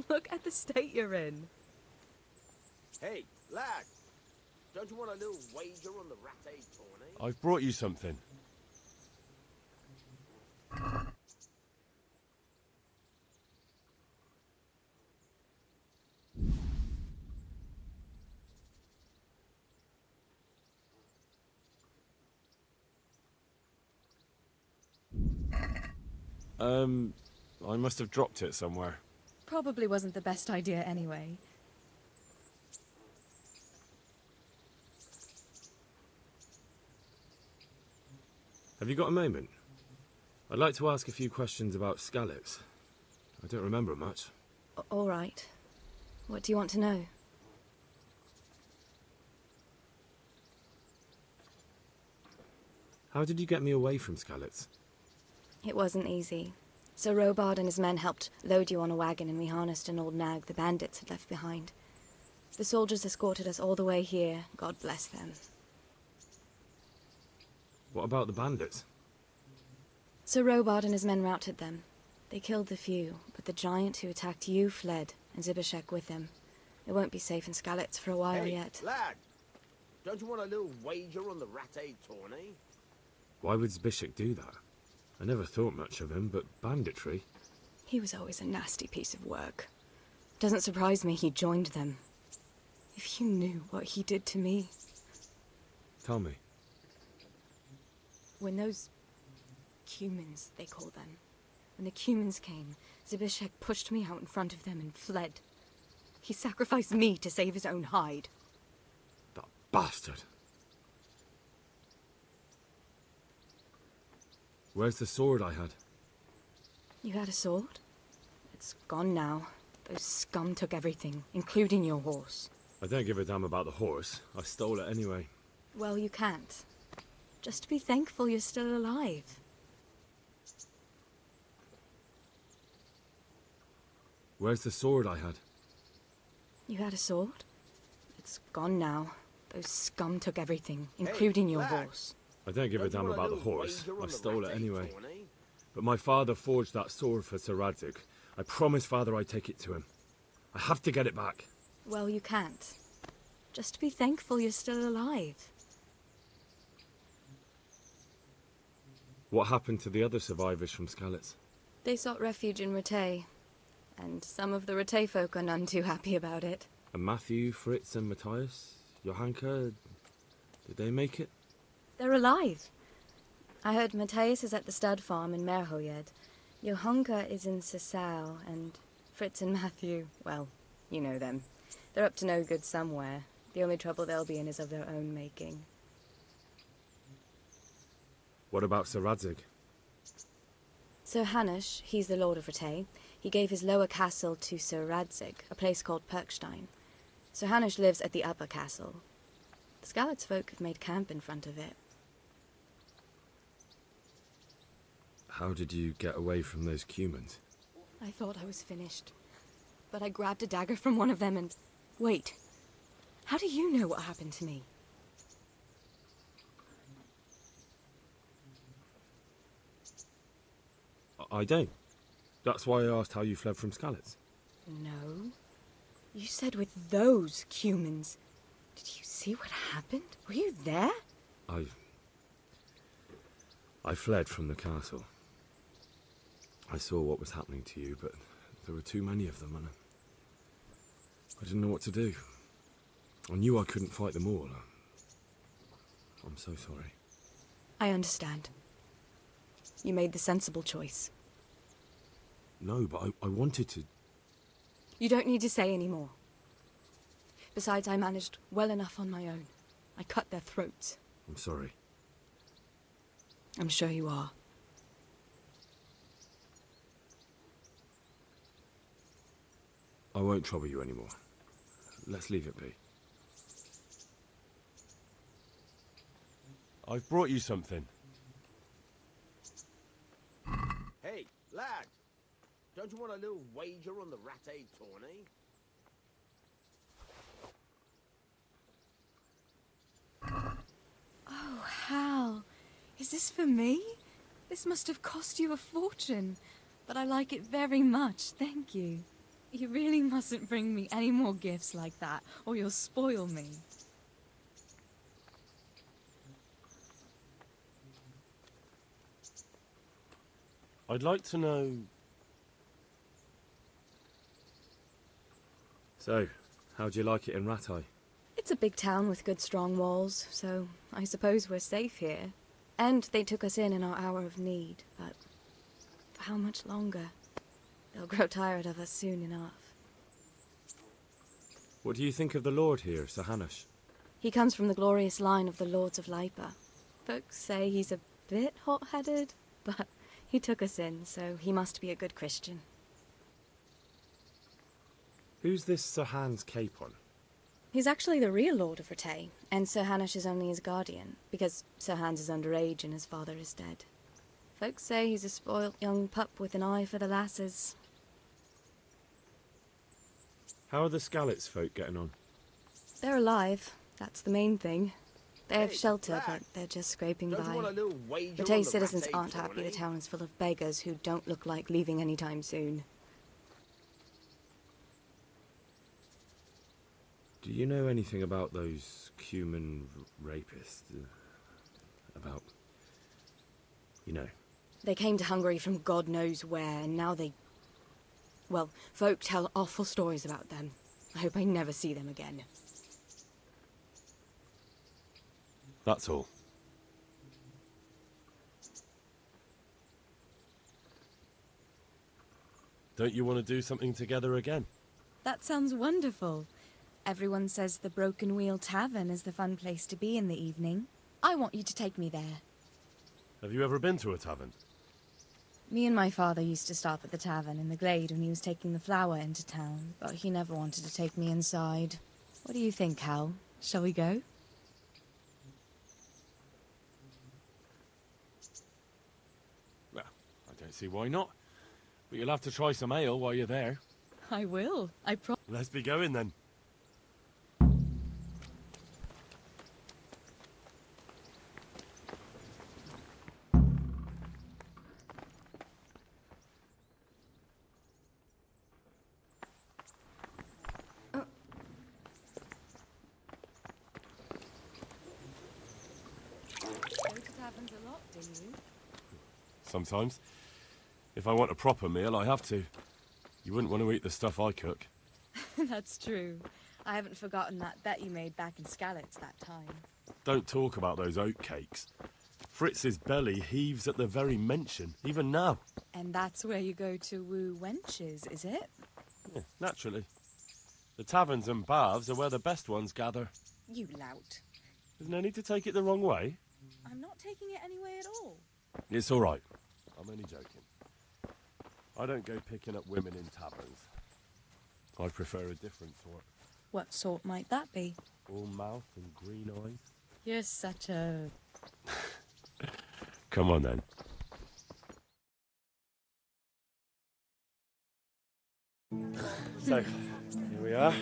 Look at the state you're in. Hey, lad. Don't you want a little wager on the ratte tourney? I've brought you something. I must have dropped it somewhere. Probably wasn't the best idea anyway. Have you got a moment? I'd like to ask a few questions about Skalitz. I don't remember much. All right. What do you want to know? How did you get me away from Skalitz? It wasn't easy. Sir Robard and his men helped load you on a wagon and we harnessed an old nag the bandits had left behind. The soldiers escorted us all the way here, God bless them. What about the bandits? Sir Robard and his men routed them. They killed the few, but the giant who attacked you fled, and Zibishek with him. It won't be safe in Skalitz for a while yet. Lad, don't you want a little wager on the ratte tourney? Why would Zbyszek do that? I never thought much of him, but banditry? He was always a nasty piece of work. Doesn't surprise me he joined them. If you knew what he did to me. Tell me. When those Cumans, they call them. When the Cumans came, Zbyszek pushed me out in front of them and fled. He sacrificed me to save his own hide. That bastard! Where's the sword I had? You had a sword? It's gone now. Those scum took everything, including your horse. I don't give a damn about the horse. I stole it anyway. Well, you can't. Just be thankful you're still alive. Where's the sword I had? You had a sword? It's gone now. Those scum took everything, including your horse. I don't give a damn about the horse. I stole it anyway. But my father forged that sword for Sir Radzig. I promised father I'd take it to him. I have to get it back. Well, you can't. Just be thankful you're still alive. What happened to the other survivors from Skalitz? They sought refuge in Rattay, and some of the Rattay folk are none too happy about it. And Matthew, Fritz and Matthias? Johanka? Did they make it? They're alive. I heard Matthias is at the stud farm in Merhoyed. Johanka is in Sasau, and Fritz and Matthew, well, you know them. They're up to no good somewhere. The only trouble they'll be in is of their own making. What about Sir Radzig? Sir Hanush, he's the Lord of Rattay. He gave his lower castle to Sir Radzig, a place called Perkstein. Sir Hanush lives at the upper castle. The Skalitz folk have made camp in front of it. How did you get away from those Cumans? I thought I was finished. But I grabbed a dagger from one of them and... Wait. How do you know what happened to me? I don't. That's why I asked how you fled from Skalitz. No. You said with those Cumans. Did you see what happened? Were you there? I fled from the castle. I saw what was happening to you, but there were too many of them, and I didn't know what to do. I knew I couldn't fight them all. I'm so sorry. I understand. You made the sensible choice. No, but I wanted to. You don't need to say any more. Besides, I managed well enough on my own. I cut their throats. I'm sorry. I'm sure you are. I won't trouble you anymore. Let's leave it be. I've brought you something. Hey, lad. Don't you want a little wager on the ratte tourney? Oh, Hal. Is this for me? This must have cost you a fortune. But I like it very much, thank you. You really mustn't bring me any more gifts like that, or you'll spoil me. I'd like to know... So, how'd you like it in Rattay? It's a big town with good strong walls, so I suppose we're safe here. And they took us in our hour of need, but for how much longer? They'll grow tired of us soon enough. What do you think of the Lord here, Sir Hanush? He comes from the glorious line of the Lords of Lipa. Folks say he's a bit hot-headed, but he took us in, so he must be a good Christian. Who's this Sir Hans Capon? He's actually the real Lord of Rattay, and Sir Hanush is only his guardian, because Sir Hans is underage and his father is dead. Folks say he's a spoilt young pup with an eye for the lasses. How are the Skalitz folk getting on? They're alive, that's the main thing. They have Hey, shelter, lad. but they're just scraping Don't you want a by. little wager on Rattay the citizens Rattay aren't happy the tourney? town is full of beggars who don't look like leaving anytime soon. Do you know anything about those human rapists? About... you know. They came to Hungary from God knows where, and now they... Well, folk tell awful stories about them. I hope I never see them again. That's all. Don't you want to do something together again? That sounds wonderful. Everyone says the Broken Wheel Tavern is the fun place to be in the evening. I want you to take me there. Have you ever been to a tavern? Me and my father used to stop at the tavern in the glade when he was taking the flour into town, but he never wanted to take me inside. What do you think, Hal? Shall we go? Well, I don't see why not. But you'll have to try some ale while you're there. I will. I promise. Let's be going then. Taverns a lot, do you? Sometimes. If I want a proper meal, I have to. You wouldn't want to eat the stuff I cook. That's true. I haven't forgotten that bet you made back in Skalitz that time. Don't talk about those oat cakes. Fritz's belly heaves at the very mention, even now. And that's where you go to woo wenches, is it? Yeah, naturally. The taverns and baths are where the best ones gather. You lout. There's no need to take it the wrong way. I'm not taking it any way at all. It's all right. I'm only joking. I don't go picking up women in taverns. I prefer a different sort. What sort might that be? All mouth and green eyes. You're such a... Come on then. So, here we are.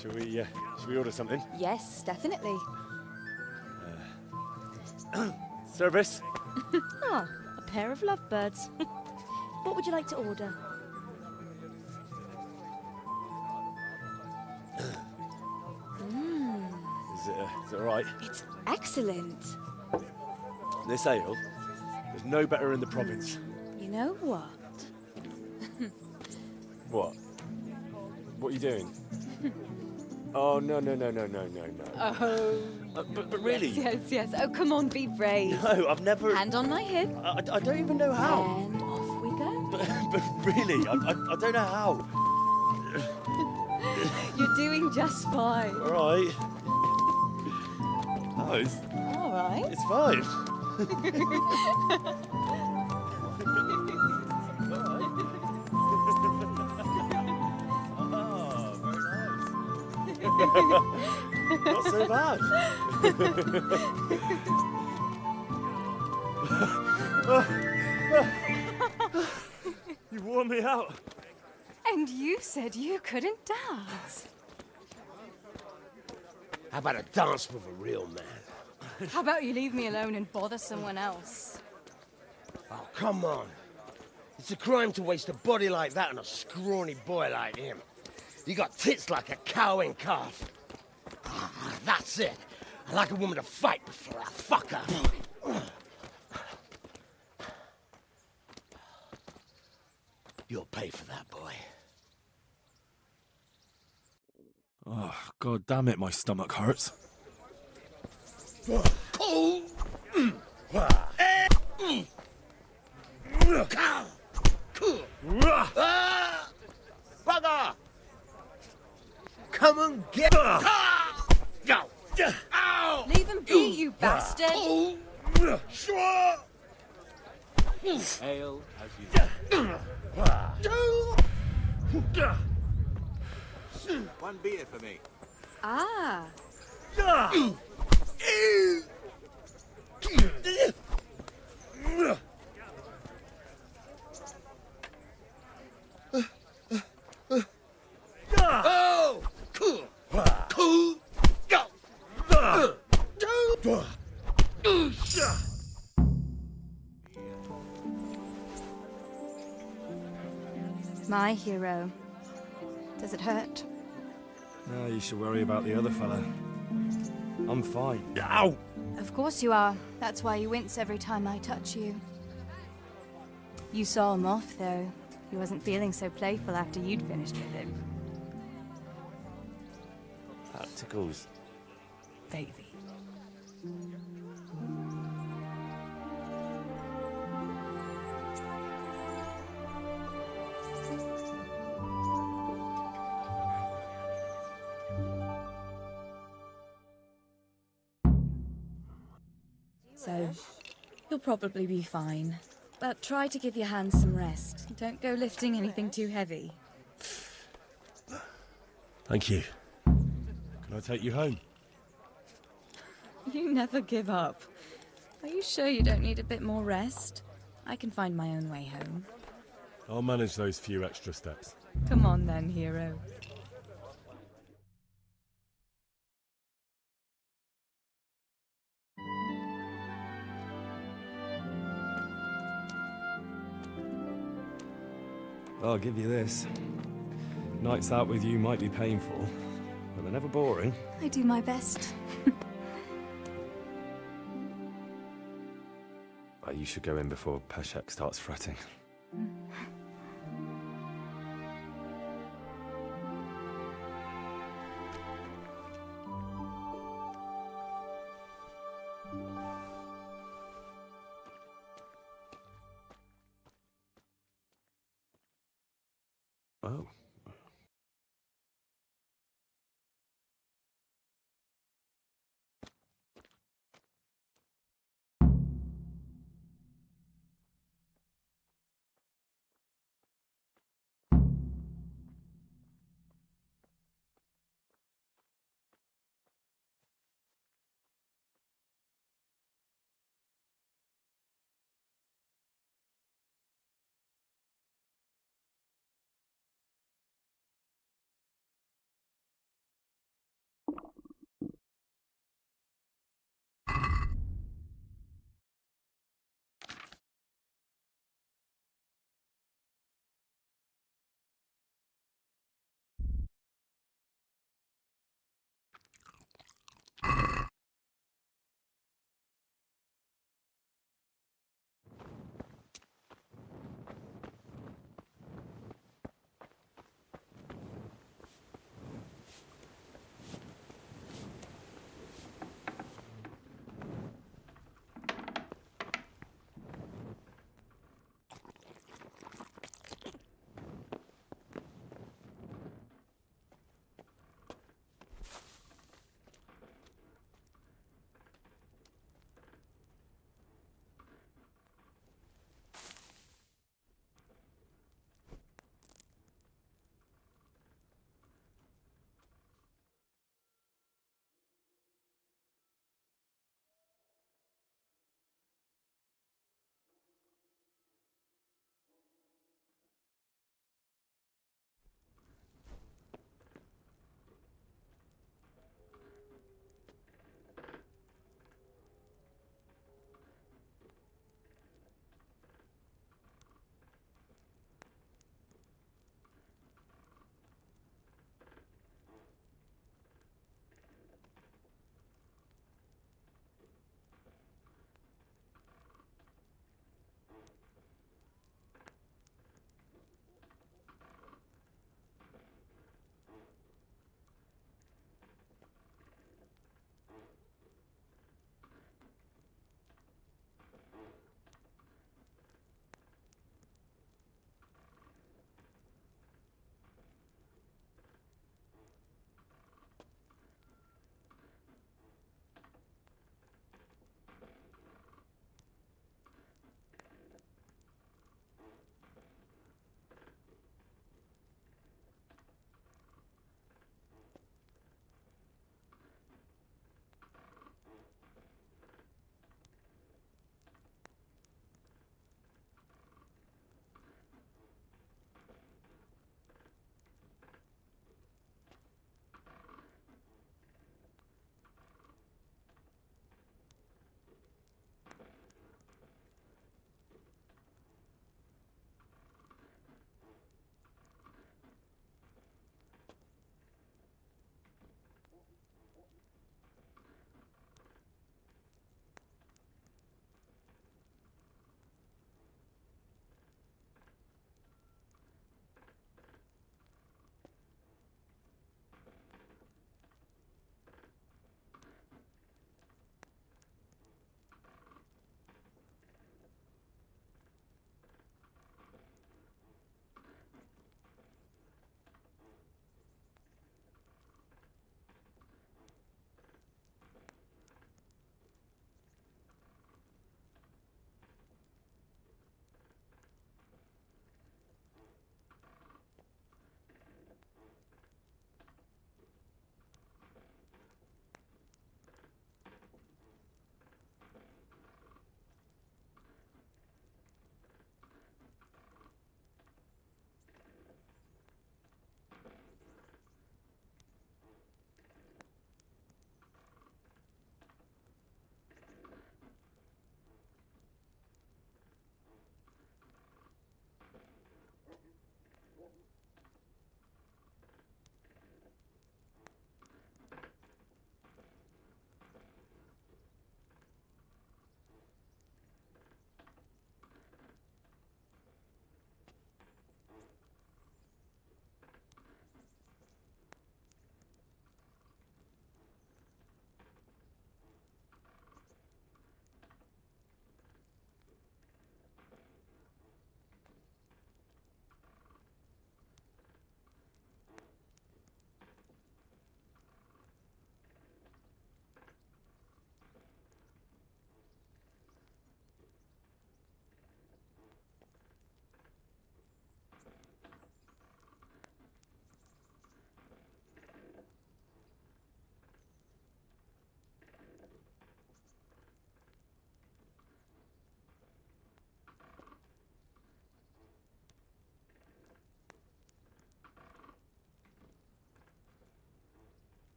Shall we order something? Yes, definitely. Service? Ah, a pair of lovebirds. What would you like to order? Is it all right? It's excellent. This ale, there's no better in the province. You know what? What? What are you doing? Oh, no. Oh, But really? yes. Oh, come on, be brave. No, I've never... Hand on my hip. I don't even know how. And off we go. But really, I don't know how. You're doing just fine. All right. Oh, All right. it's fine. Oh, very nice. Not so bad. You wore me out. And you said you couldn't dance. How about a dance with a real man? How about you leave me alone and bother someone else? Oh, come on. It's a crime to waste a body like that on a scrawny boy like him. You got tits like a cow in calf. That's it. I like a woman to fight before I fuck her. You'll pay for that, boy. Oh, god damn it, my stomach hurts. Bugger! Come and get... Go! Ow! Leave him be, you bastard! Ale as you One beer for me. Ah, Oh! Cool! Cool! Go! my hero. Does it hurt? No, you should worry about the other fella. I'm fine. Ow! Of course you are. That's why you wince every time I touch you. You saw him off, though. He wasn't feeling so playful after you'd finished with him. That tickles. Baby. So, you'll probably be fine. But try to give your hands some rest. Don't go lifting anything too heavy. Thank you. Can I take you home? You never give up. Are you sure you don't need a bit more rest? I can find my own way home. I'll manage those few extra steps. Come on then, hero. I'll give you this. Nights out with you might be painful, but they're never boring. I do my best. You should go in before Peshek starts fretting. Oh.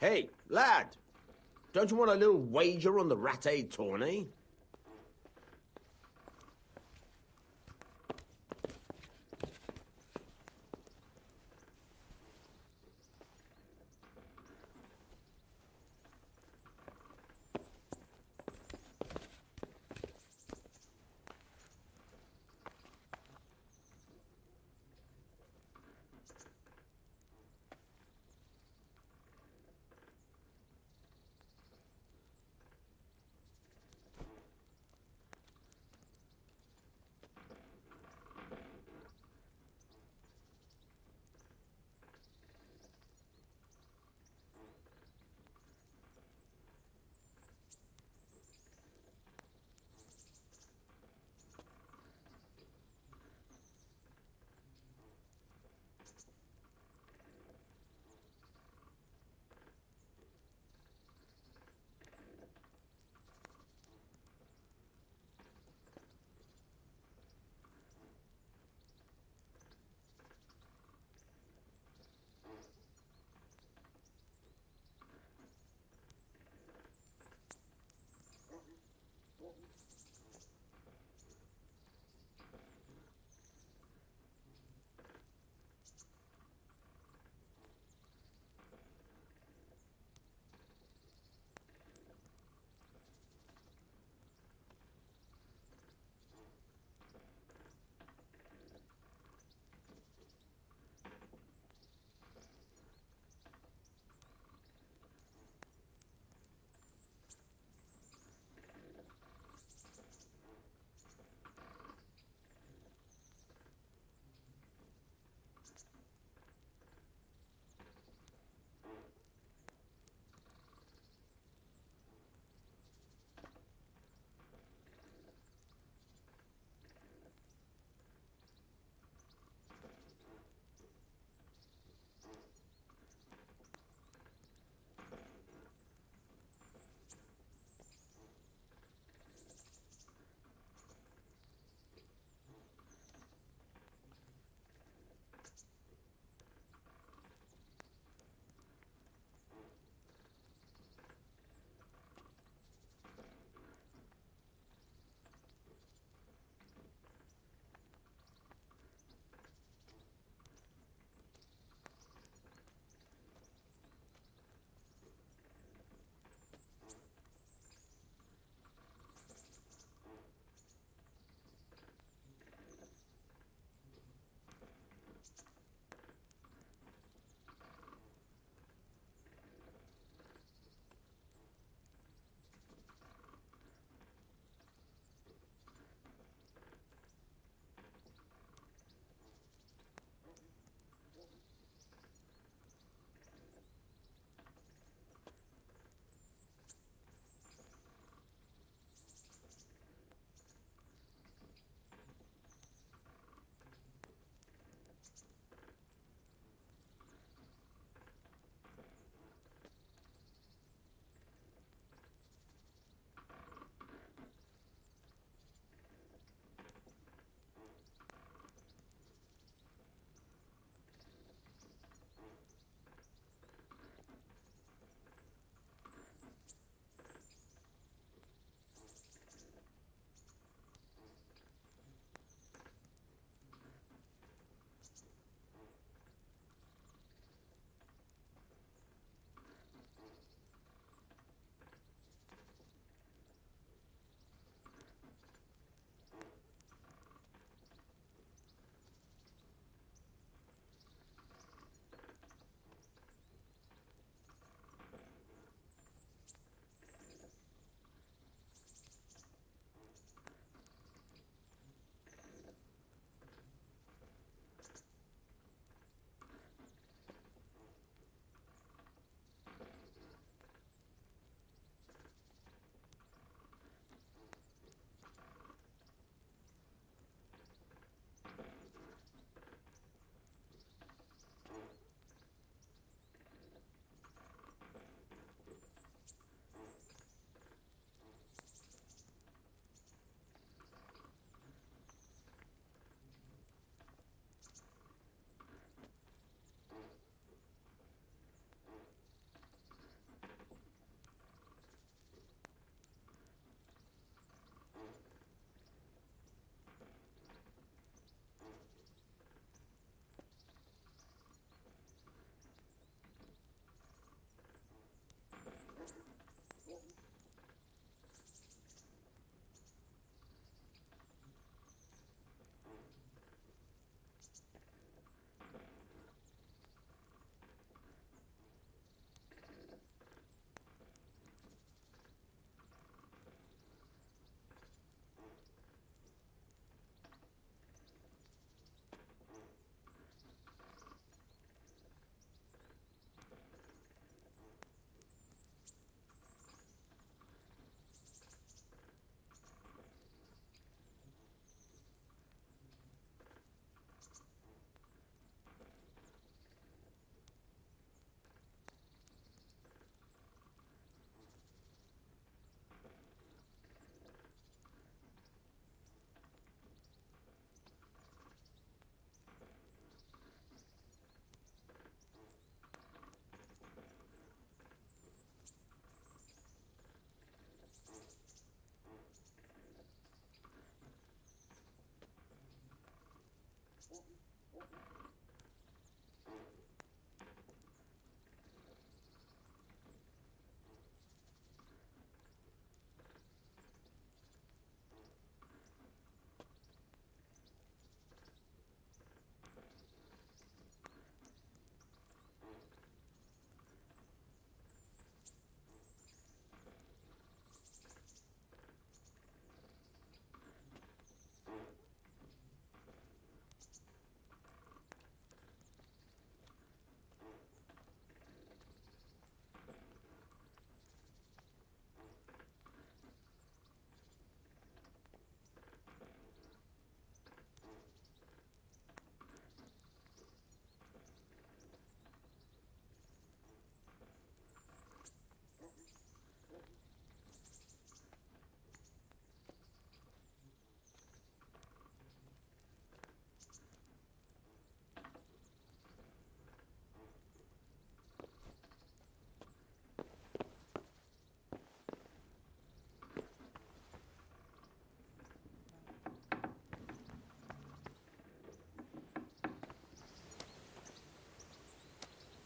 Hey, lad! Don't you want a little wager on the Rat-Aid tourney?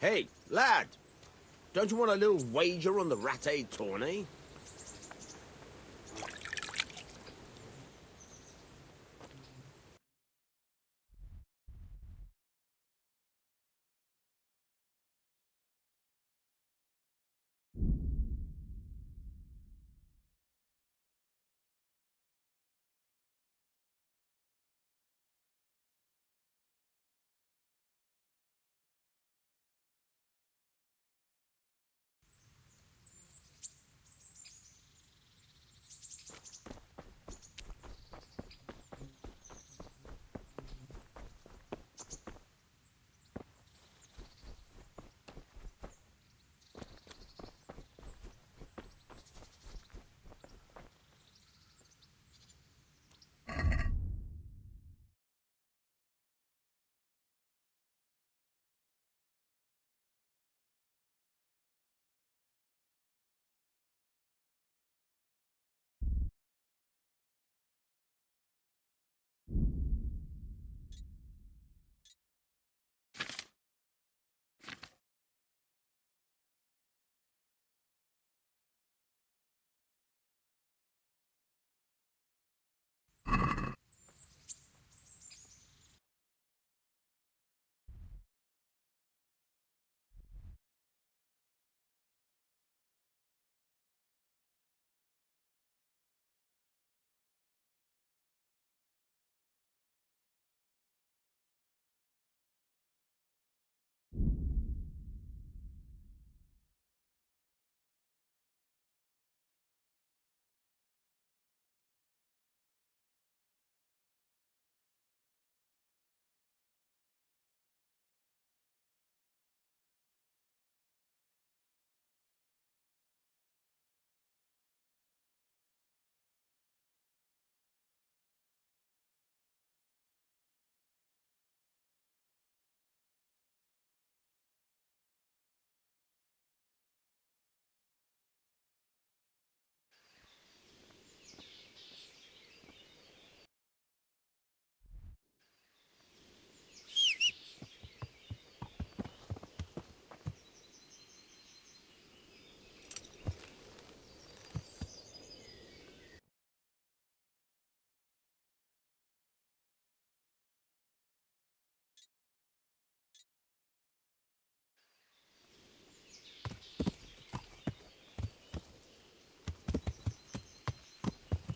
Hey, lad. Don't you want a little wager on the ratte tourney?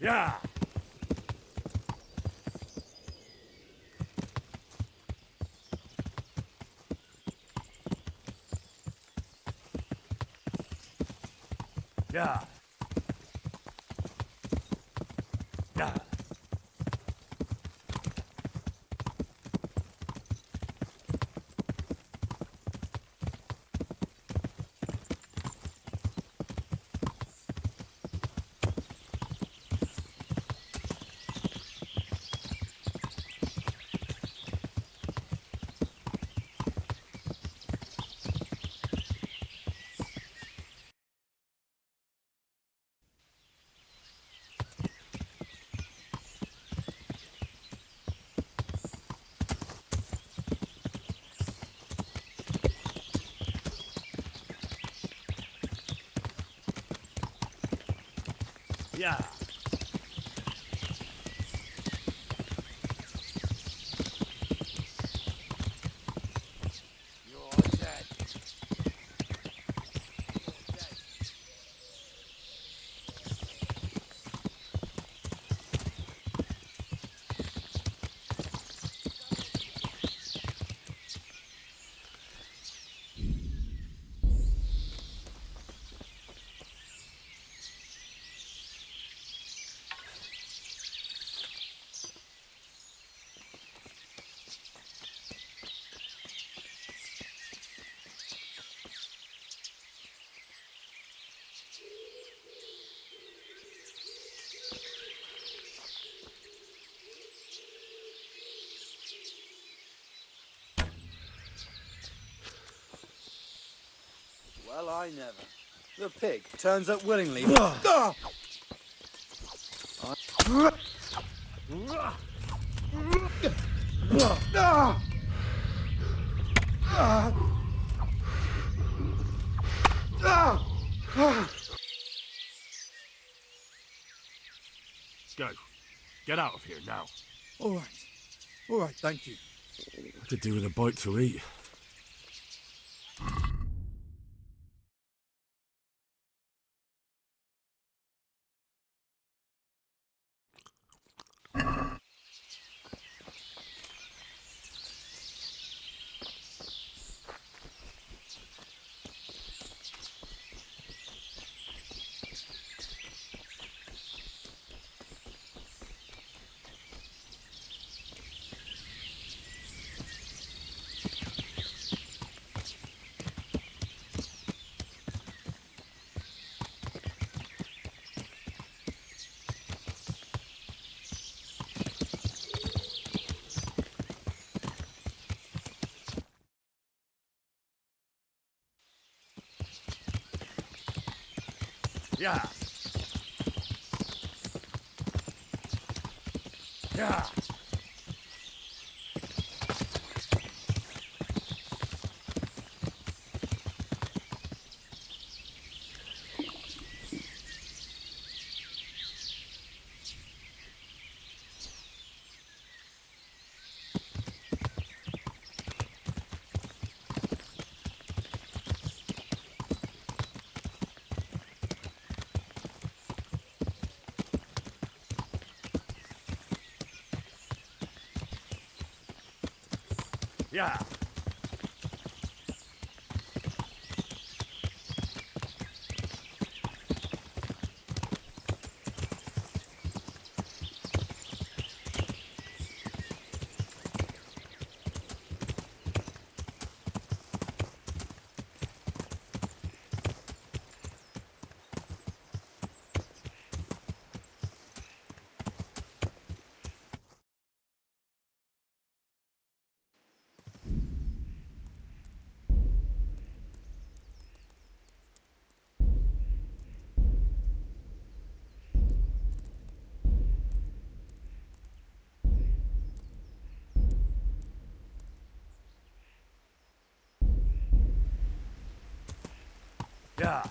Yeah! Yeah! Yeah! Yeah! Well, I never. The pig turns up willingly. Go. Get out of here now. All right. All right, thank you. I could do with a bite to eat. Yeah. Yeah. Yeah. Yeah.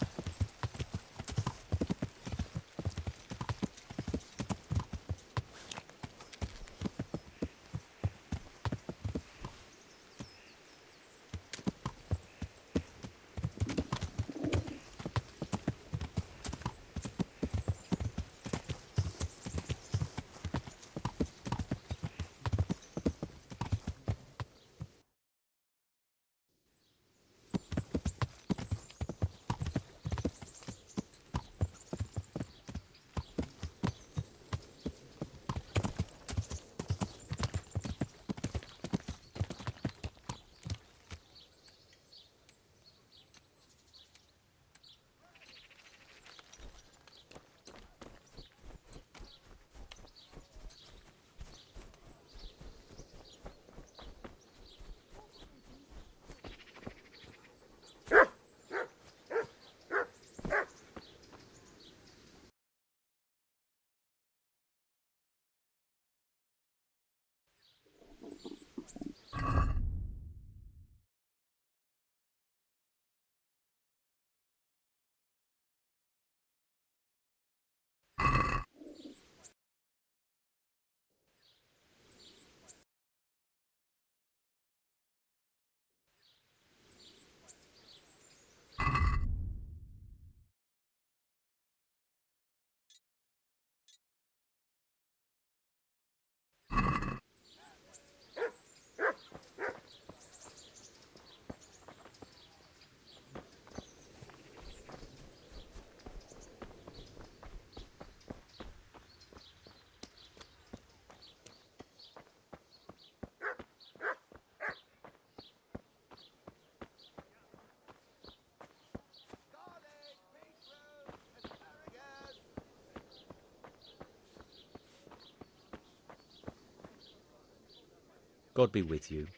God be with you.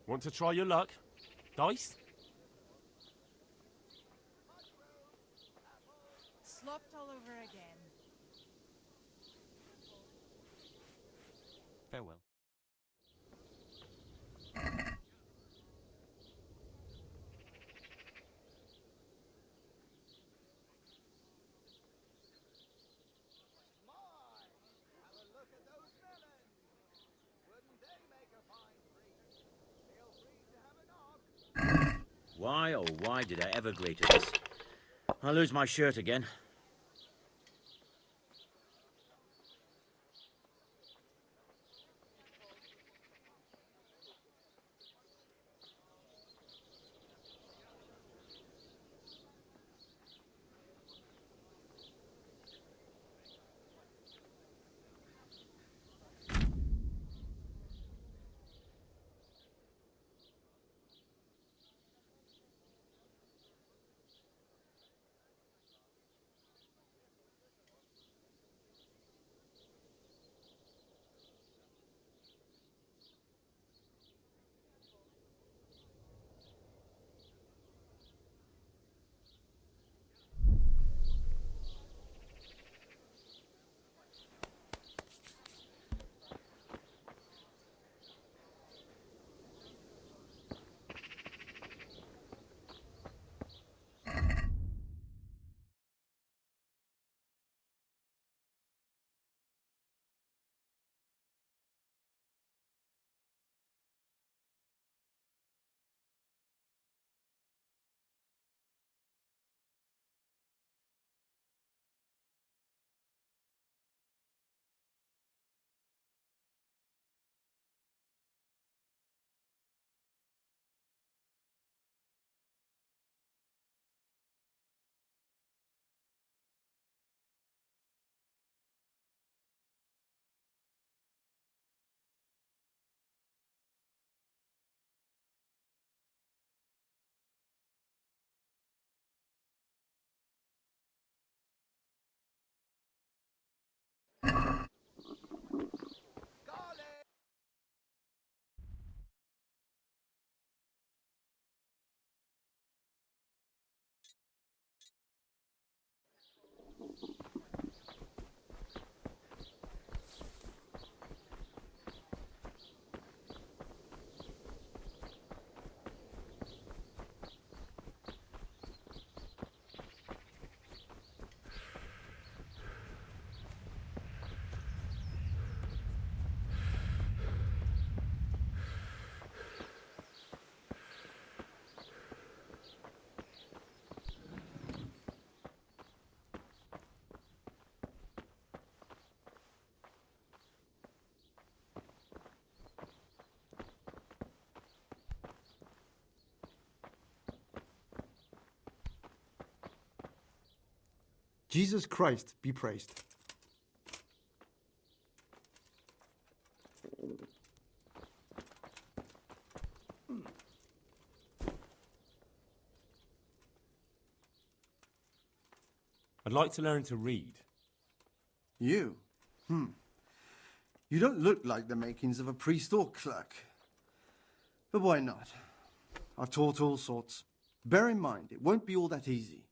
Want to try your luck? Dice? Slopped all over again. Farewell. Why, oh why did I ever agree to this? I lose my shirt again. Jesus Christ be praised. I'd like to learn to read. You? You don't look like the makings of a priest or clerk. But why not? I've taught all sorts. Bear in mind, it won't be all that easy.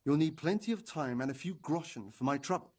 You'll need plenty of time and a few groschen for my trouble.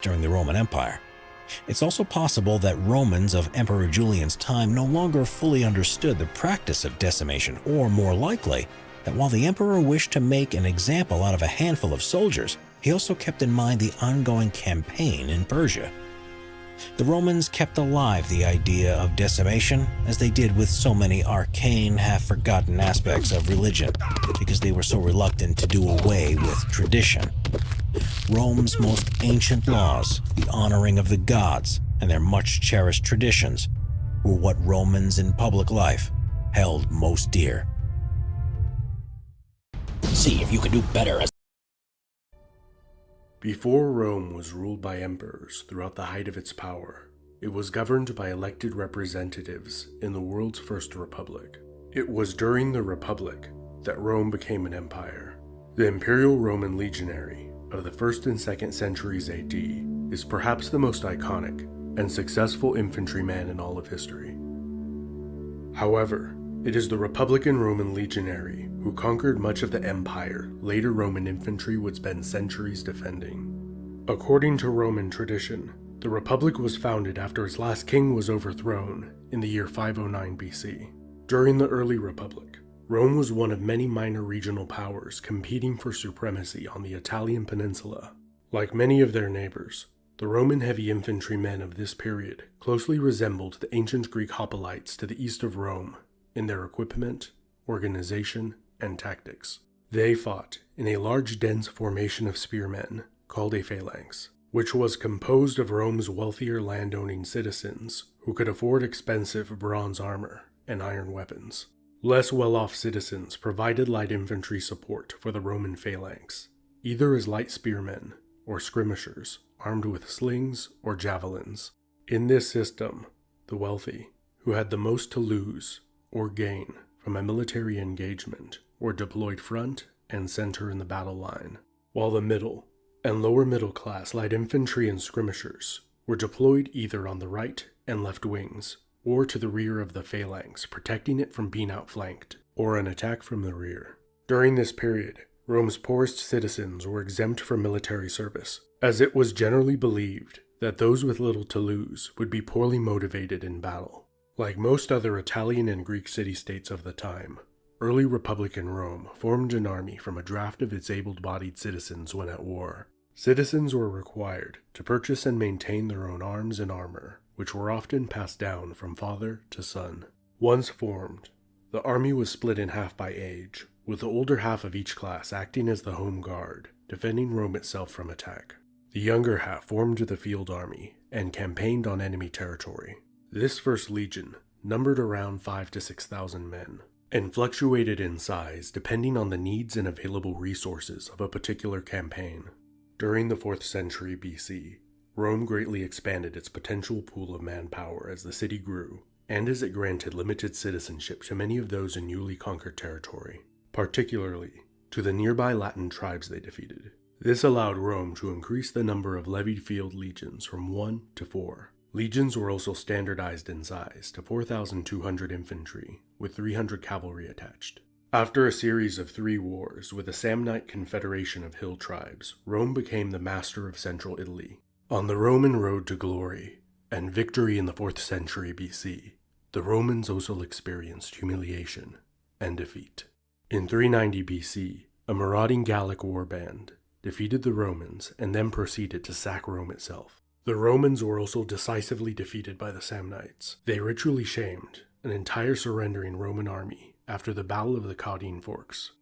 during the Roman Empire. It's also possible that Romans of Emperor Julian's time no longer fully understood the practice of decimation, or more likely, that while the emperor wished to make an example out of a handful of soldiers, he also kept in mind the ongoing campaign in Persia. The Romans kept alive the idea of decimation, as they did with so many arcane, half-forgotten aspects of religion, because they were so reluctant to do away with tradition. Rome's most ancient laws, the honoring of the gods, and their much-cherished traditions were what Romans in public life held most dear. See if you can do better as... Before Rome was ruled by emperors throughout the height of its power, it was governed by elected representatives in the world's first republic. It was during the Republic that Rome became an empire. The Imperial Roman legionary of the 1st and 2nd centuries AD is perhaps the most iconic and successful infantryman in all of history. However, it is the Republican Roman legionary who conquered much of the empire later Roman infantry would spend centuries defending. According to Roman tradition, the Republic was founded after its last king was overthrown in the year 509 BC. During the early Republic, Rome was one of many minor regional powers competing for supremacy on the Italian peninsula. Like many of their neighbors, the Roman heavy infantrymen of this period closely resembled the ancient Greek hoplites to the east of Rome in their equipment, organization, and tactics. They fought in a large dense formation of spearmen called a phalanx, which was composed of Rome's wealthier landowning citizens who could afford expensive bronze armor and iron weapons. Less well-off citizens provided light infantry support for the Roman phalanx, either as light spearmen or skirmishers armed with slings or javelins. In this system, the wealthy, who had the most to lose or gain from a military engagement, were deployed front and center in the battle line, while the middle and lower middle class light infantry and skirmishers were deployed either on the right and left wings or to the rear of the phalanx, protecting it from being outflanked or an attack from the rear. During this period, Rome's poorest citizens were exempt from military service, as it was generally believed that those with little to lose would be poorly motivated in battle. Like most other Italian and Greek city-states of the time, early Republican Rome formed an army from a draft of its able-bodied citizens when at war. Citizens were required to purchase and maintain their own arms and armor, which were often passed down from father to son. Once formed, the army was split in half by age, with the older half of each class acting as the home guard, defending Rome itself from attack. The younger half formed the field army and campaigned on enemy territory. This first legion numbered around 5,000 to 6,000 men, and fluctuated in size depending on the needs and available resources of a particular campaign. During the 4th century BC, Rome greatly expanded its potential pool of manpower as the city grew, and as it granted limited citizenship to many of those in newly conquered territory, particularly to the nearby Latin tribes they defeated. This allowed Rome to increase the number of levied field legions from 1 to 4. Legions were also standardized in size to 4,200 infantry, with 300 cavalry attached. After a series of 3 wars with the Samnite Confederation of hill tribes, Rome became the master of central Italy. On the Roman road to glory and victory in the 4th century BC, the Romans also experienced humiliation and defeat. In 390 BC, a marauding Gallic warband defeated the Romans and then proceeded to sack Rome itself. The Romans were also decisively defeated by the Samnites. They ritually shamed an entire surrendering Roman army after the Battle of the Caudine Forks.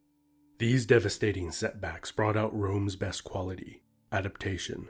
These devastating setbacks brought out Rome's best quality, adaptation,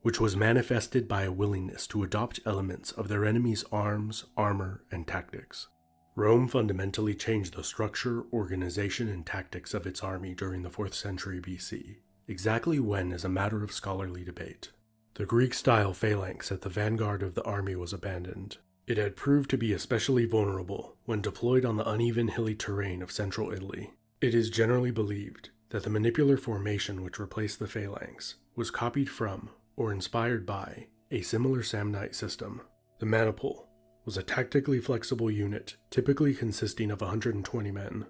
which was manifested by a willingness to adopt elements of their enemies' arms, armor, and tactics. Rome fundamentally changed the structure, organization, and tactics of its army during the 4th century BC. Exactly when is a matter of scholarly debate. The Greek-style phalanx at the vanguard of the army was abandoned. It had proved to be especially vulnerable when deployed on the uneven hilly terrain of central Italy. It is generally believed that the manipular formation which replaced the phalanx was copied from, or inspired by, a similar Samnite system. The maniple was a tactically flexible unit, typically consisting of 120 men.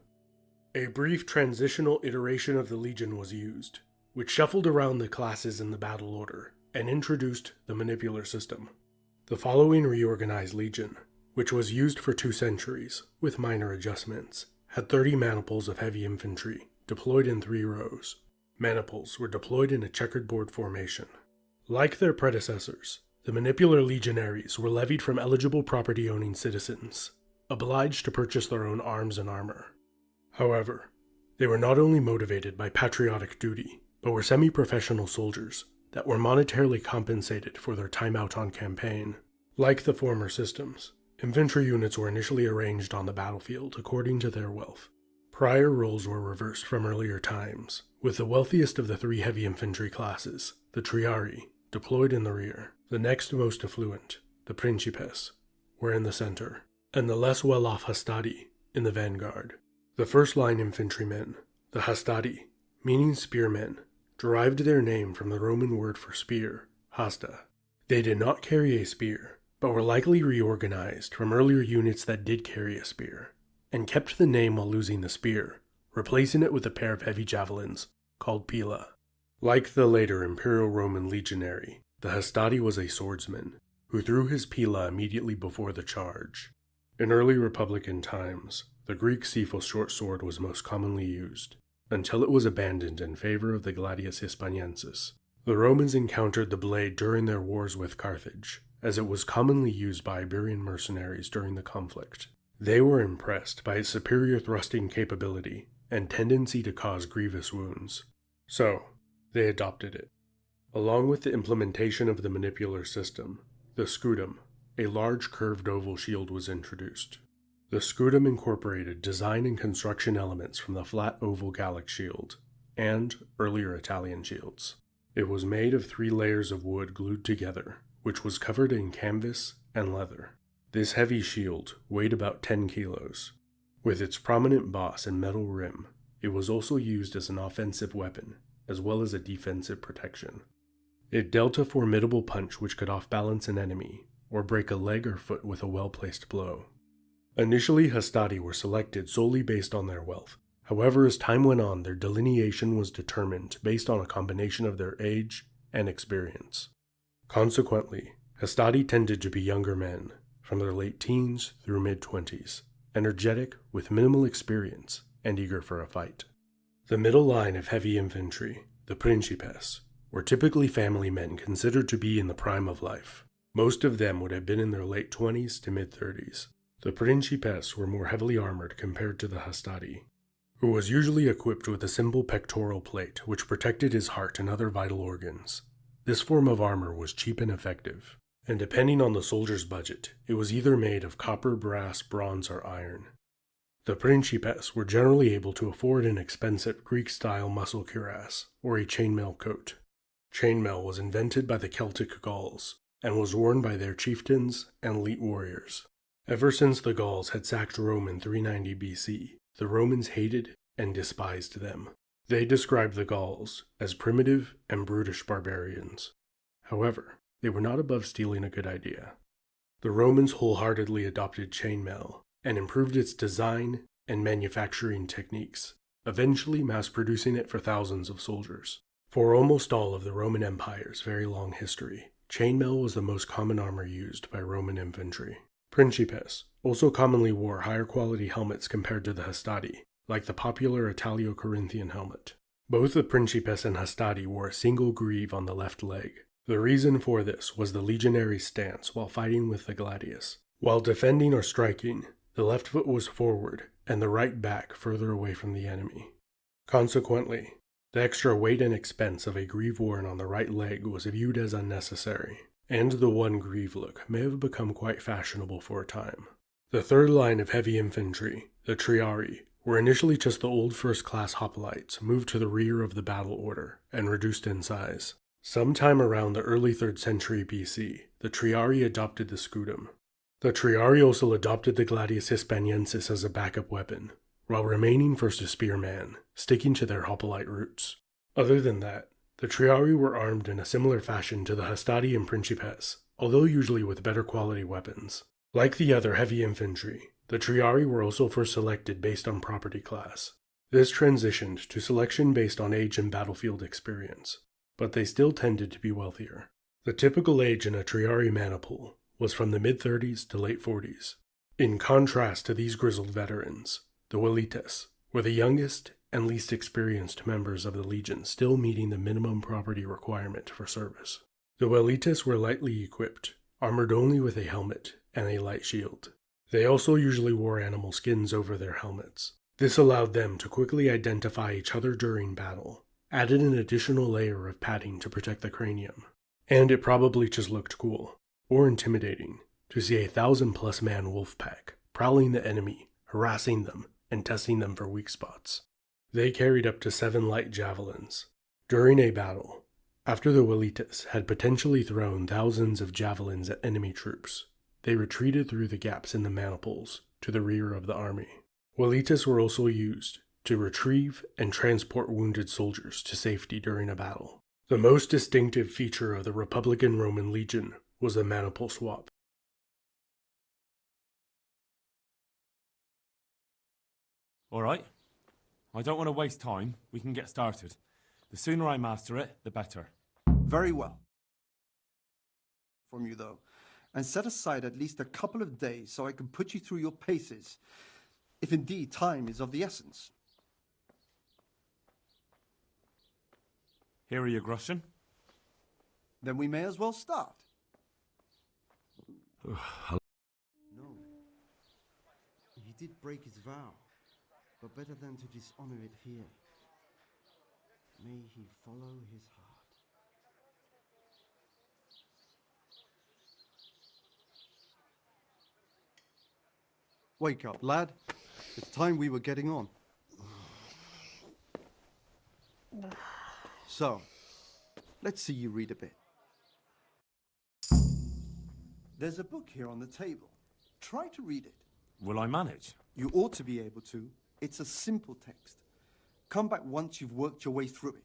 A brief transitional iteration of the legion was used, which shuffled around the classes in the battle order and introduced the manipular system. The following reorganized legion, which was used for 2 centuries, with minor adjustments, had 30 maniples of heavy infantry, deployed in 3 rows. Maniples were deployed in a checkerboard formation. Like their predecessors, the manipular legionaries were levied from eligible property-owning citizens, obliged to purchase their own arms and armor. However, they were not only motivated by patriotic duty, but were semi-professional soldiers that were monetarily compensated for their time out on campaign. Like the former systems, infantry units were initially arranged on the battlefield according to their wealth. Prior roles were reversed from earlier times, with the wealthiest of the 3 heavy infantry classes, the Triarii, deployed in the rear. The next most affluent, the Principes, were in the center, and the less well-off Hastati in the vanguard. The first-line infantrymen, the Hastati, meaning spearmen, derived their name from the Roman word for spear, hasta. They did not carry a spear, but were likely reorganized from earlier units that did carry a spear, and kept the name while losing the spear, replacing it with a pair of heavy javelins, called pila. Like the later Imperial Roman legionary, the Hastati was a swordsman, who threw his pila immediately before the charge. In early Republican times, the Greek Xiphos short sword was most commonly used, until it was abandoned in favor of the gladius hispaniensis. The Romans encountered the blade during their wars with Carthage, as it was commonly used by Iberian mercenaries during the conflict. They were impressed by its superior thrusting capability and tendency to cause grievous wounds. So, they adopted it. Along with the implementation of the manipular system, the scutum, a large curved oval shield, was introduced. The scutum incorporated design and construction elements from the flat oval Gallic shield, and earlier Italian shields. It was made of 3 layers of wood glued together, which was covered in canvas and leather. This heavy shield weighed about 10 kilos. With its prominent boss and metal rim, it was also used as an offensive weapon, as well as a defensive protection. It dealt a formidable punch which could off-balance an enemy, or break a leg or foot with a well-placed blow. Initially, Hastati were selected solely based on their wealth. However, as time went on, their delineation was determined based on a combination of their age and experience. Consequently, Hastati tended to be younger men, from their late teens through mid-20s, energetic, with minimal experience, and eager for a fight. The middle line of heavy infantry, the Principes, were typically family men considered to be in the prime of life. Most of them would have been in their late 20s to mid-30s. The Principes were more heavily armored compared to the Hastati, who was usually equipped with a simple pectoral plate which protected his heart and other vital organs. This form of armor was cheap and effective, and depending on the soldier's budget, it was either made of copper, brass, bronze, or iron. The Principes were generally able to afford an expensive Greek-style muscle cuirass, or a chainmail coat. Chainmail was invented by the Celtic Gauls, and was worn by their chieftains and elite warriors. Ever since the Gauls had sacked Rome in 390 BC, the Romans hated and despised them. They described the Gauls as primitive and brutish barbarians. However, they were not above stealing a good idea. The Romans wholeheartedly adopted chainmail and improved its design and manufacturing techniques, eventually mass-producing it for thousands of soldiers. For almost all of the Roman Empire's very long history, chainmail was the most common armor used by Roman infantry. Principes also commonly wore higher quality helmets compared to the Hastati, like the popular Italo-Corinthian helmet. Both the Principes and Hastati wore a single greave on the left leg. The reason for this was the legionary stance while fighting with the gladius. While defending or striking, the left foot was forward and the right back further away from the enemy. Consequently, the extra weight and expense of a greave worn on the right leg was viewed as unnecessary, and the one greave look may have become quite fashionable for a time. The third line of heavy infantry, the Triarii, were initially just the old first-class hoplites moved to the rear of the battle order and reduced in size. Sometime around the early 3rd century BC, the Triarii adopted the scutum. The Triarii also adopted the gladius hispaniensis as a backup weapon, while remaining first a spearman, sticking to their hoplite roots. Other than that, the Triarii were armed in a similar fashion to the Hastati and Principes, although usually with better quality weapons. Like the other heavy infantry, the Triarii were also first selected based on property class. This transitioned to selection based on age and battlefield experience, but they still tended to be wealthier. The typical age in a Triari maniple was from the mid-30s to late 40s. In contrast to these grizzled veterans, the Welites were the youngest and least experienced members of the Legion, still meeting the minimum property requirement for service. The Welites were lightly equipped, armored only with a helmet and a light shield. They also usually wore animal skins over their helmets. This allowed them to quickly identify each other during battle, added an additional layer of padding to protect the cranium. And it probably just looked cool, or intimidating, to see a 1,000+ man wolf pack prowling the enemy, harassing them, and testing them for weak spots. They carried up to 7 light javelins. During a battle, after the Welites had potentially thrown thousands of javelins at enemy troops, they retreated through the gaps in the maniples to the rear of the army. Welites were also used to retrieve and transport wounded soldiers to safety during a battle. The most distinctive feature of the Republican Roman Legion was the maniple swap. All right. I don't want to waste time. We can get started. The sooner I master it, the better. Very well. From you, though. And set aside at least a couple of days so I can put you through your paces, if indeed time is of the essence. Here are your groschen. Then we may as well start. No. He did break his vow, but better than to dishonor it here. May he follow his heart. Wake up, lad. It's time we were getting on. So, let's see you read a bit. There's a book here on the table. Try to read it. Will I manage? You ought to be able to. It's a simple text. Come back once you've worked your way through it.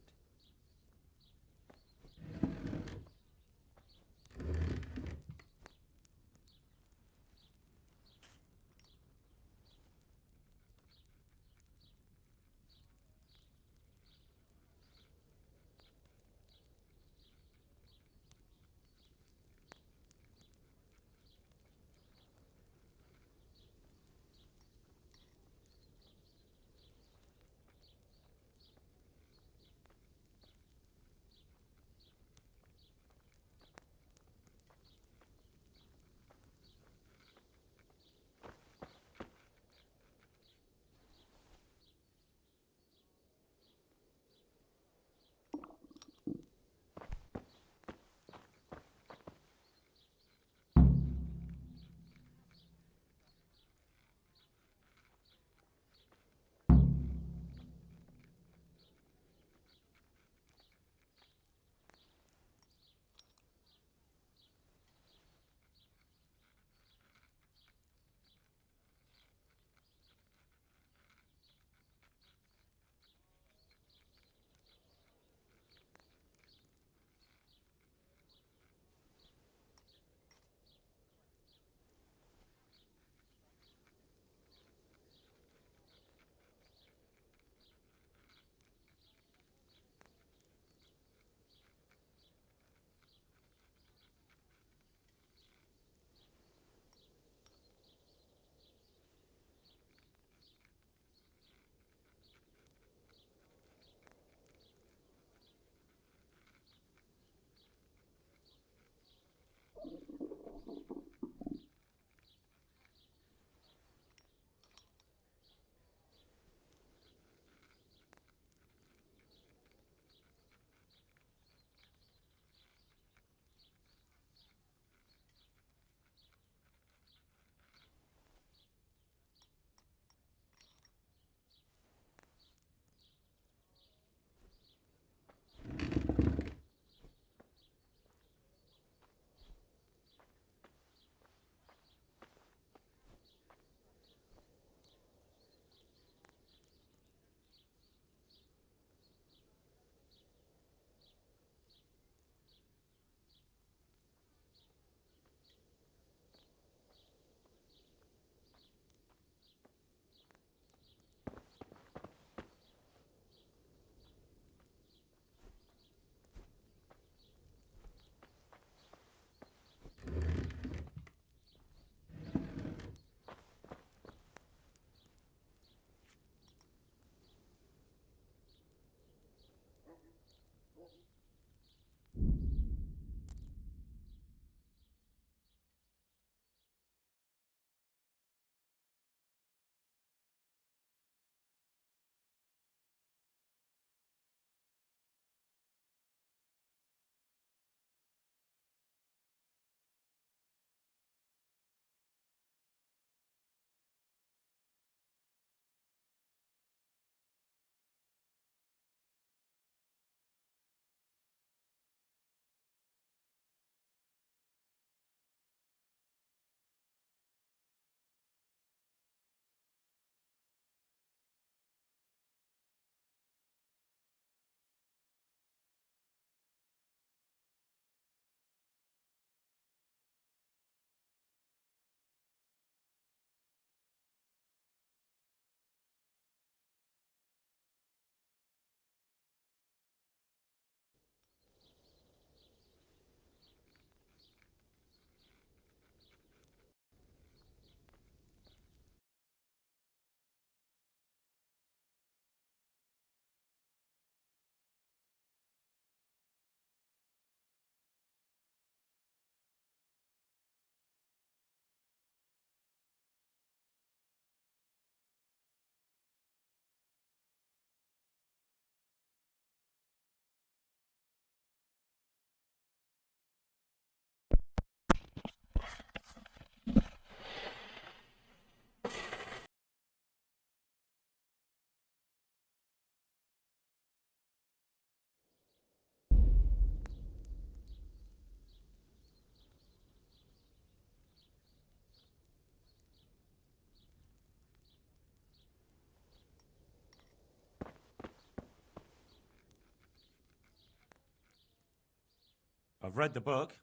I've read the book.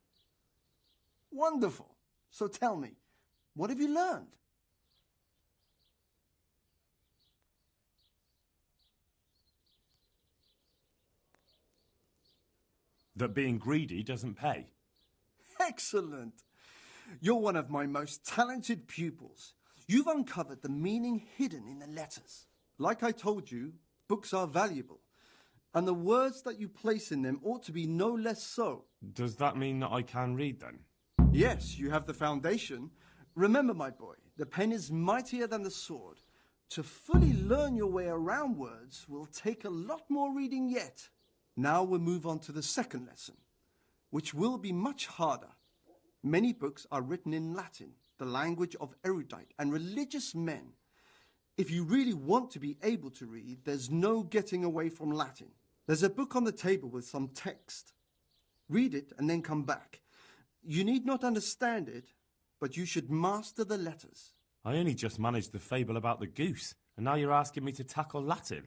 Wonderful. So tell me, what have you learned? That being greedy doesn't pay. Excellent. You're one of my most talented pupils. You've uncovered the meaning hidden in the letters. Like I told you, books are valuable, and the words that you place in them ought to be no less so. Does that mean that I can read then? Yes, you have the foundation. Remember, my boy, the pen is mightier than the sword. To fully learn your way around words will take a lot more reading yet. Now we'll move on to the second lesson, which will be much harder. Many books are written in Latin, the language of erudite and religious men. If you really want to be able to read, there's no getting away from Latin. There's a book on the table with some text. Read it and then come back. You need not understand it, but you should master the letters. I only just managed the fable about the goose, and now you're asking me to tackle Latin.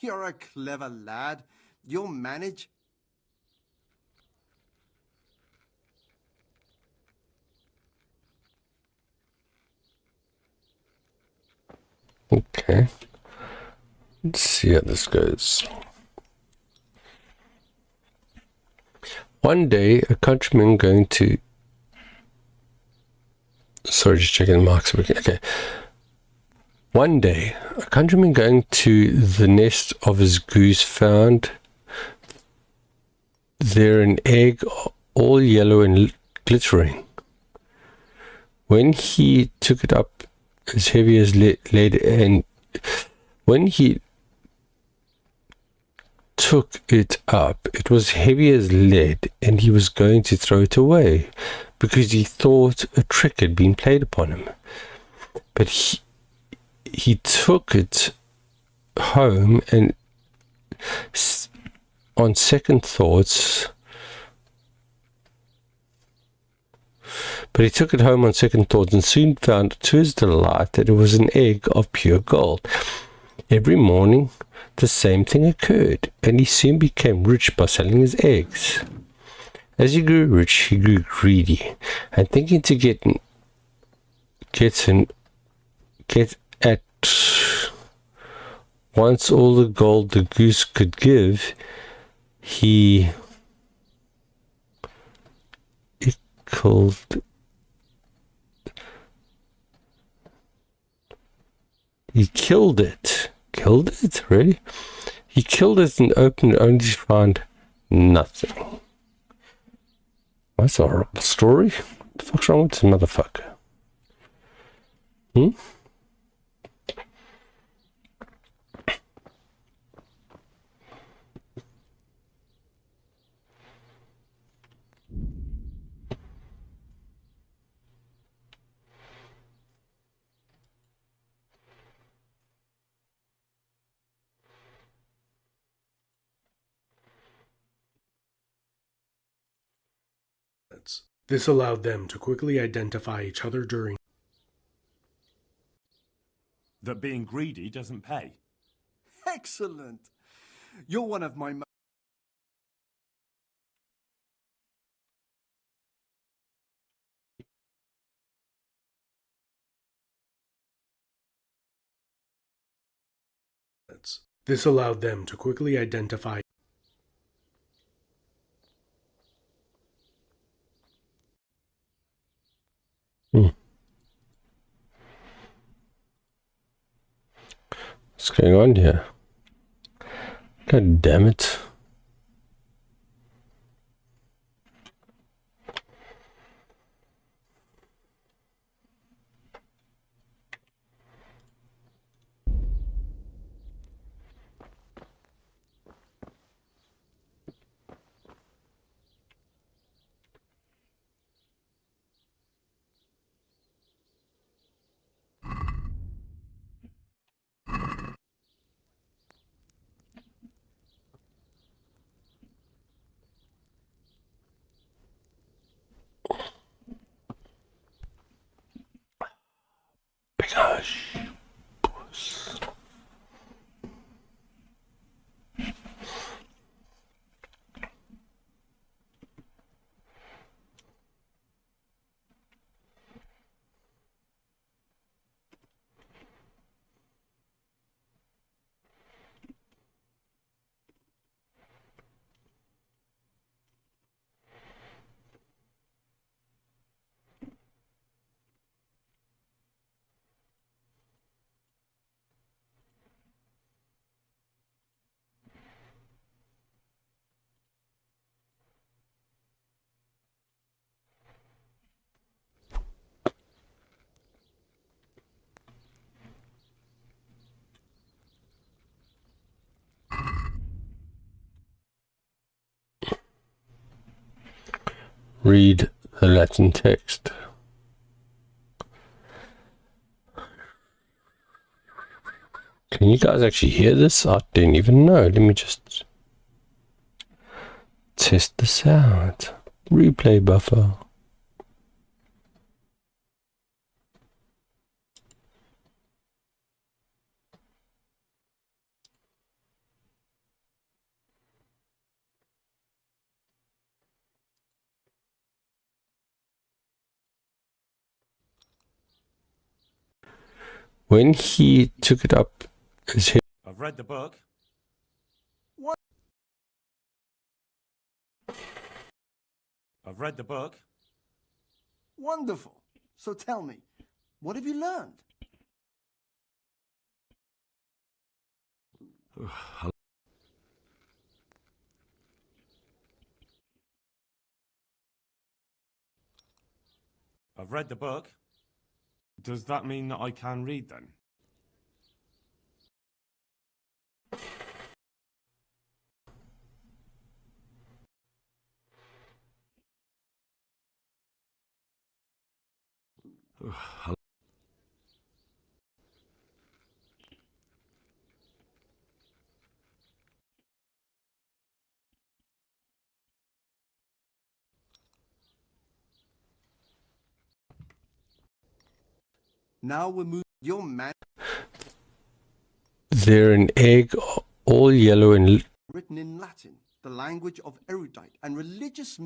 You're a clever lad. You'll manage. Okay. Let's see how this goes. One day, a countryman going to... Sorry, just checking the marks. Okay. One day, a countryman going to the nest of his goose found there an egg all yellow and glittering. When he took it up, as heavy as lead, and when he took it up, it was heavy as lead, and he was going to throw it away because he thought a trick had been played upon him. But he took it home, and on second thoughts, and soon found to his delight that it was an egg of pure gold. Every morning the same thing occurred, and he soon became rich by selling his eggs. As he grew rich, he grew greedy, and thinking to get at once all the gold the goose could give, he killed it. Killed it? Really? He killed it and opened it only to find nothing. That's a horrible story. What the fuck's wrong with this motherfucker? This allowed them to quickly identify each other during. That being greedy doesn't pay. Excellent. You're one of my... This allowed them to quickly identify. What's going on here? God damn it. read the Latin text. Can you guys actually hear this? I don't even know. Let me just test this out. Replay buffer. When he took it up his head. I've read the book. What? I've read the book. Wonderful. So tell me, what have you learned? I've read the book. Does that mean that I can read then? Now we're moving your man. They're an egg, all yellow and Written in Latin, the language of erudite and religious.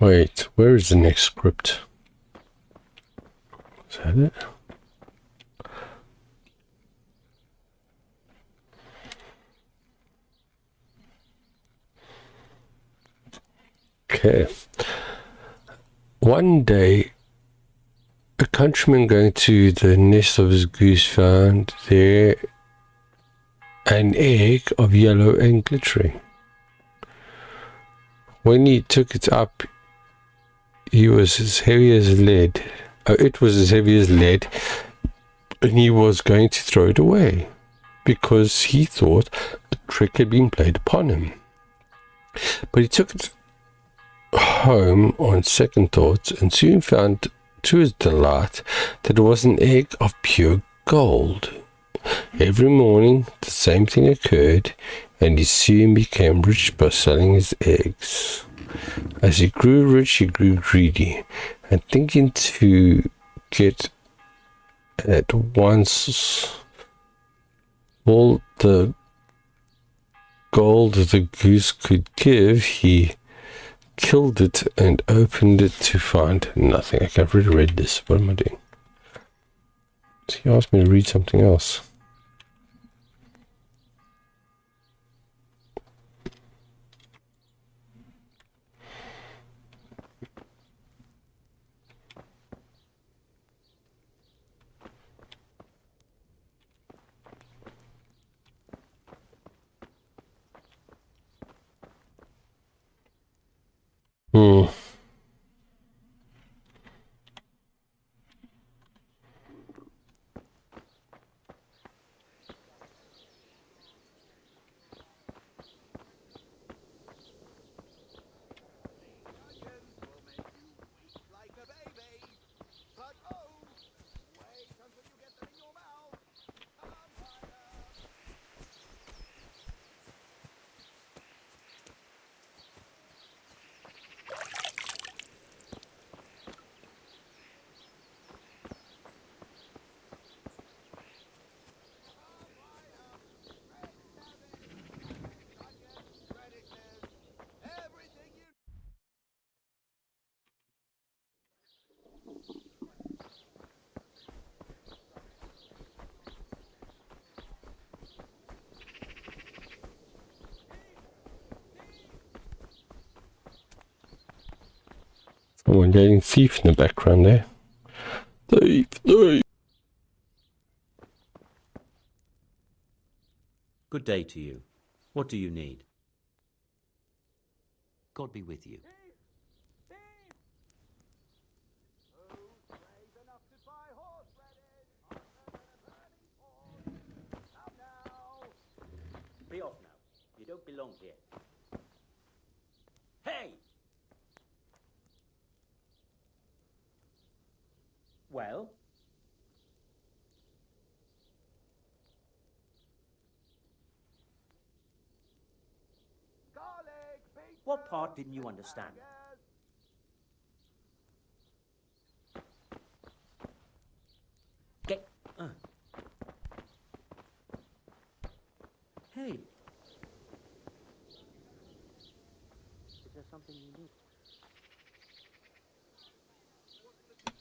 Wait, where is the next script? Is that it? Okay. One day, a countryman going to the nest of his goose found there an egg of yellow and glittering. When he took it up, he was as heavy as lead. It was as heavy as lead, and he was going to throw it away because he thought a trick had been played upon him. But he took it home on second thoughts and soon found, to his delight, that it was an egg of pure gold. Every morning the same thing occurred, and he soon became rich by selling his eggs. As he grew rich, he grew greedy, and thinking to get at once all the gold the goose could give, he killed it and opened it to find nothing. Okay, I've already read this. What am I doing? So he asked me to read something else. Hmm. Someone yelling thief in the background there. Thief, thief. Good day to you. What do you need? God be with you. Be off now. You don't belong here. Hey! Well? What part didn't you understand? Get... Hey! Is there something you need?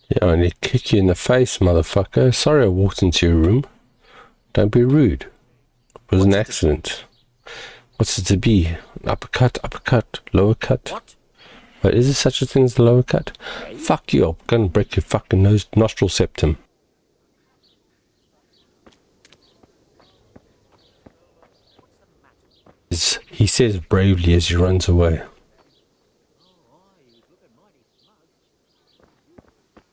Yeah, I need to kick you in the face, motherfucker. Sorry I walked into your room. Don't be rude. It was an accident. What's it to be? An uppercut, lower cut? What? But is there such a thing as a lower cut? Hey? Fuck you, I'm gonna break your fucking nose, nostril septum. He says bravely as he runs away.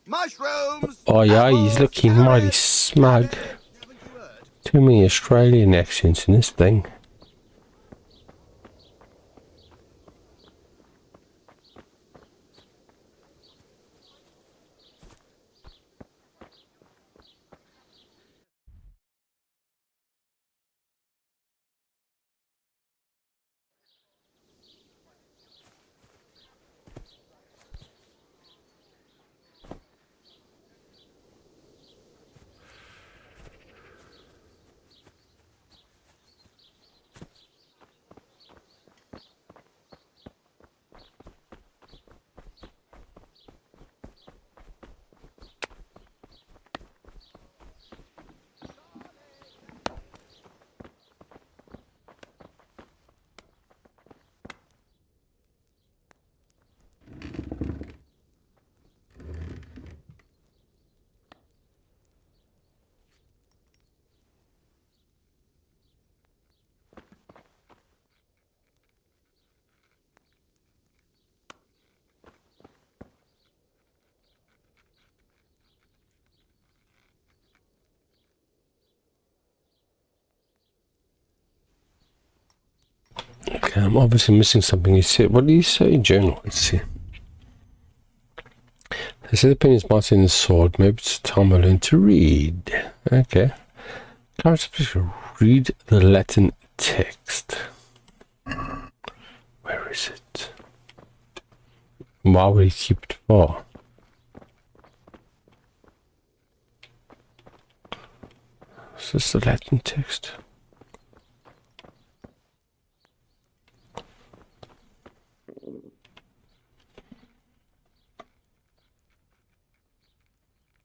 Mushrooms! Oh yeah, he's looking mighty smug. Too many Australian accents in this thing. Okay, I'm obviously missing something. You see, what do you say in journal? Let's see. They say the pen is mighty in the sword. Maybe it's time I learn to read. Okay. Read the Latin text. Where is it? Why would he keep it far? Is this the Latin text?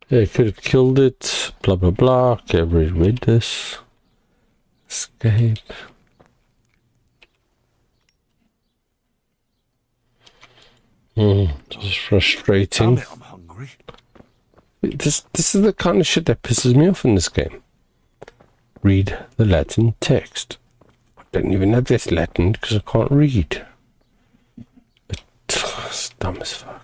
Yeah, he could have killed it. Blah blah blah. Okay, I've already read this. Escape. This is frustrating. Damn it, I'm hungry. This is the kind of shit that pisses me off in this game. Read the Latin text. I don't even know this Latin because I can't read. It's dumb as fuck.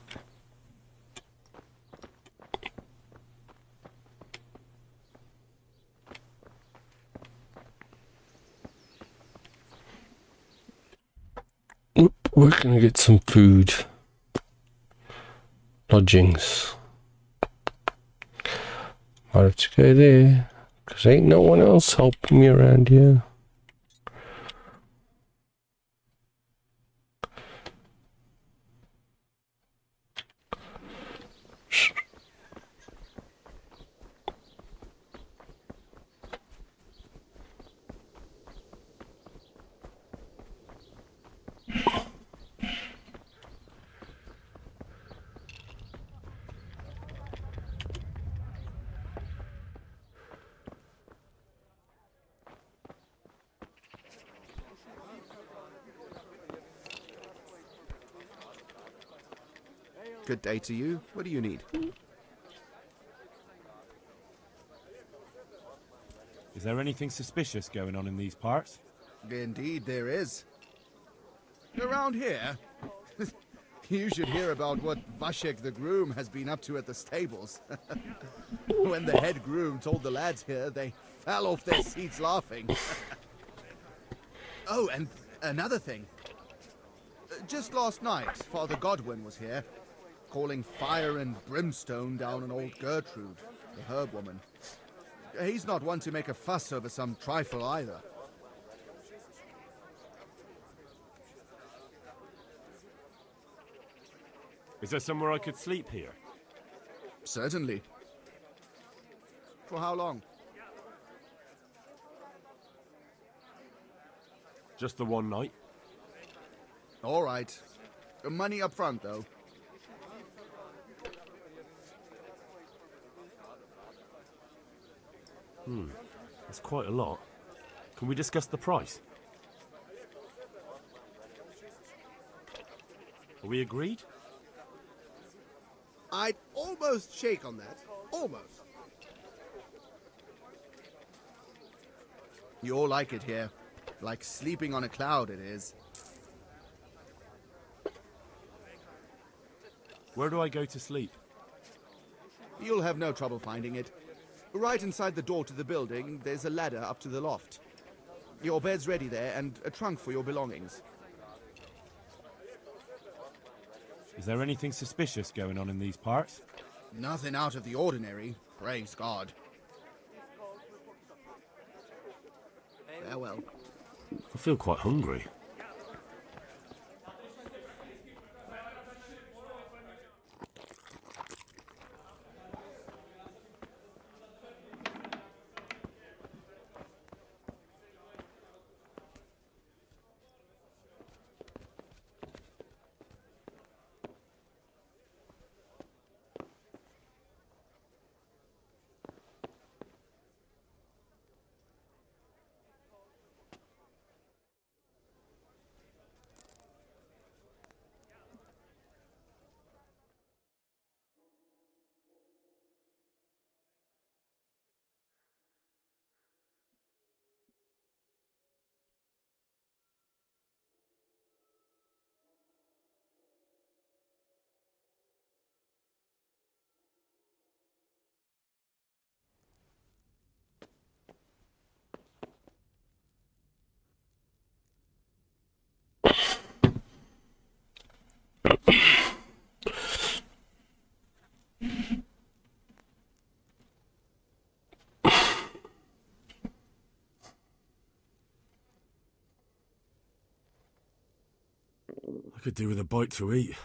We're gonna get some food. Lodgings. Might have to go there, because ain't no one else helping me around here. Good day to you. What do you need? Is there anything suspicious going on in these parts? Indeed there is. Around here, you should hear about what Vashek the groom has been up to at the stables. When the head groom told the lads here, they fell off their seats laughing. Oh, and another thing. Just last night, Father Godwin was here, calling fire and brimstone down on old Gertrude, the herb woman. He's not one to make a fuss over some trifle either. Is there somewhere I could sleep here? Certainly. For how long? Just the one night. All right. Money up front, though. That's quite a lot. Can we discuss the price? Are we agreed? I'd almost shake on that. Almost. You all like it here. Like sleeping on a cloud, it is. Where do I go to sleep? You'll have no trouble finding it. Right inside the door to the building, there's a ladder up to the loft. Your bed's ready there, and a trunk for your belongings. Is there anything suspicious going on in these parts? Nothing out of the ordinary, praise God. Farewell. I feel quite hungry. could do with a bite to eat.